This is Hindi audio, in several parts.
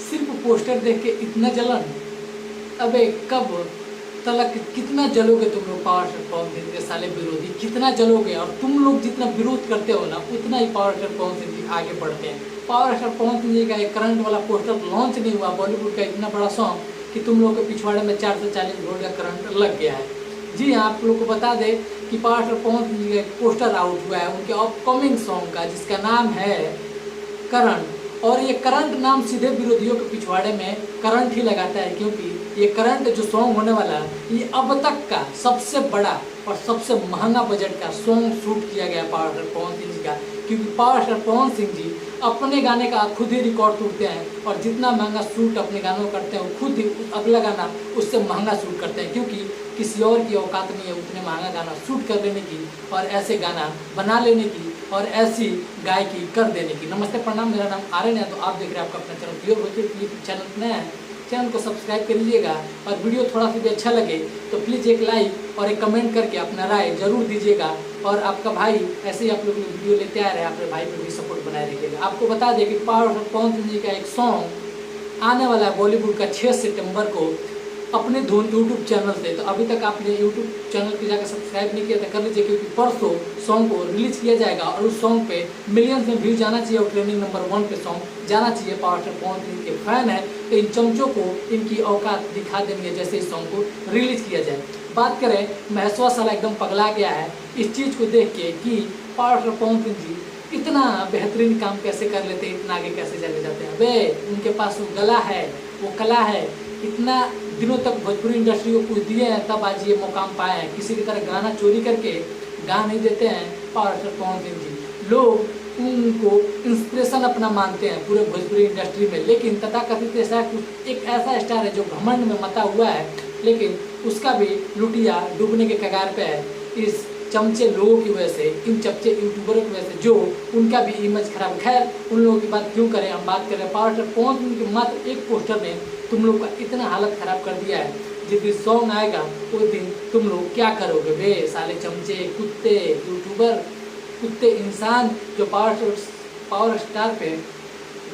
सिर्फ पोस्टर देख के इतना जलन, अबे कब तलक कितना जलोगे तुम लोग पावर स्टार पवन सिंह के साले विरोधी, कितना जलोगे। और तुम लोग जितना विरोध करते हो ना उतना ही पावर स्टार पवन सिंह जी आगे बढ़ते हैं। पावर स्टार पवन सिंह जी का एक करंट वाला पोस्टर लॉन्च नहीं हुआ, बॉलीवुड का इतना बड़ा सॉन्ग कि तुम लोग के पिछवाड़े में 440 वोल्ट का करंट लग गया है। जी हाँ, आप लोग को बता दें कि पावर स्टार पवन सिंह जी का एक पोस्टर आउट हुआ है उनके अपकमिंग सॉन्ग का, जिसका नाम है करंट। और ये करंट नाम सीधे विरोधियों के पिछवाड़े में करंट ही लगाता है, क्योंकि ये करंट जो सॉन्ग होने वाला है ये अब तक का सबसे बड़ा और सबसे महंगा बजट का सॉन्ग शूट किया गया पावर स्टार पवन सिंह जी का। क्योंकि पावर स्टार पवन सिंह जी अपने गाने का खुद ही रिकॉर्ड तोड़ते हैं और जितना महंगा शूट अपने गानों में करते हैं वो खुद ही अगला गाना उससे महंगा शूट करते हैं, क्योंकि किसी और की औकात नहीं है उतने महंगा गाना शूट कर लेने की और ऐसे गाना बना लेने की और ऐसी गायकी कर देने की। नमस्ते प्रणाम, मेरा नाम आर्यन है। तो आप देख रहे हैं आपका अपना चैनल प्योर भोजपुरी चैनल नया है, चैनल को सब्सक्राइब कर लीजिएगा और वीडियो थोड़ा सा भी अच्छा लगे तो प्लीज़ एक लाइक और एक कमेंट करके अपना राय जरूर दीजिएगा। और आपका भाई ऐसे ही आप लोग वीडियो लेते आ रहे हैं, अपने भाई पर भी सपोर्ट बनाए रखिएगा। आपको बता दें कि पावर स्टार पवन सिंह जी का एक सॉन्ग आने वाला है बॉलीवुड का 6 सितंबर को अपने धुन यूट्यूब चैनल से। तो अभी तक आपने यूट्यूब चैनल पे जाकर सब्सक्राइब नहीं किया तो कर लीजिए, क्योंकि परसों सॉन्ग को रिलीज किया जाएगा और उस सॉन्ग पे मिलियंस में व्यूज जाना चाहिए और ट्रेंडिंग नंबर 1 पे सॉन्ग जाना चाहिए। पावर स्टार पवन सिंह के फैन है तो इन चमचों को इनकी औकात दिखा देंगे जैसे इस सॉन्ग को रिलीज किया जाए। बात करें, महेशवा साला एकदम पगला गया है इस चीज़ को देख के कि पावर स्टार पवन सिंह जी इतना बेहतरीन काम कैसे कर लेते हैं, इतना आगे कैसे चले जाते हैं। वे उनके पास वो गला है, वो कला है, इतना दिनों तक भोजपुरी इंडस्ट्री को कुछ दिए हैं तब आज ये मुकाम पाए हैं। किसी की तरह गाना चोरी करके गा नहीं देते हैं पावर स्टार पवन सिंह जी। लोग उनको इंस्पिरेशन अपना मानते हैं पूरे भोजपुरी इंडस्ट्री में, लेकिन तथाकथित ऐसा कुछ एक ऐसा स्टार है जो घमंड में मता हुआ है, लेकिन उसका भी लुटिया डूबने के कगार पे है इस चमचे लोगों की वजह से, इन चमचे यूट्यूबरों की वजह से, जो उनका भी इमेज खराब। खैर उन लोगों की बात क्यों करें, हम बात करें पावर स्टार पवन सिंह के मात्र एक पोस्टर ने तुम लोग का इतना हालत खराब कर दिया है। जिस दिन सॉन्ग आएगा उस दिन तुम लोग क्या करोगे बे साले चमचे, कुत्ते यूट्यूबर, कुत्ते इंसान जो पावर स्टार पे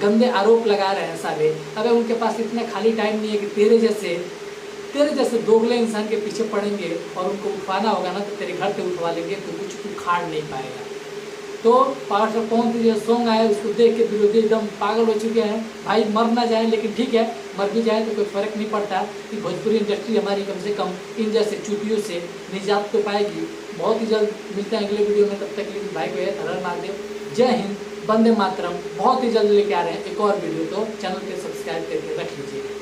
गंदे आरोप लगा रहे हैं साले। अबे उनके पास इतना खाली टाइम नहीं है कि तेरे जैसे दोगले इंसान के पीछे पड़ेंगे और उनको उठवाना होगा ना तो तेरे घर से उठवा लेंगे, तो कुछ उखाड़ नहीं पाएगा। तो पावर स्टार पवन सिंह जो सॉन्ग आया उसको देख के विरोधी एकदम पागल हो चुके हैं। भाई मर ना जाए, लेकिन ठीक है मर भी जाए तो कोई फर्क नहीं पड़ता कि भोजपुरी इंडस्ट्री हमारी कम से कम इन जैसे चूतियों से निजात तो पाएगी। बहुत ही जल्द मिलते हैं अगले वीडियो में, तब तक के लिए भाई को है हर महादेव, जय हिंद, वंदे मातरम। बहुत ही जल्द लेके आ रहे हैं एक और वीडियो, तो चैनल को सब्सक्राइब करके रख लीजिए।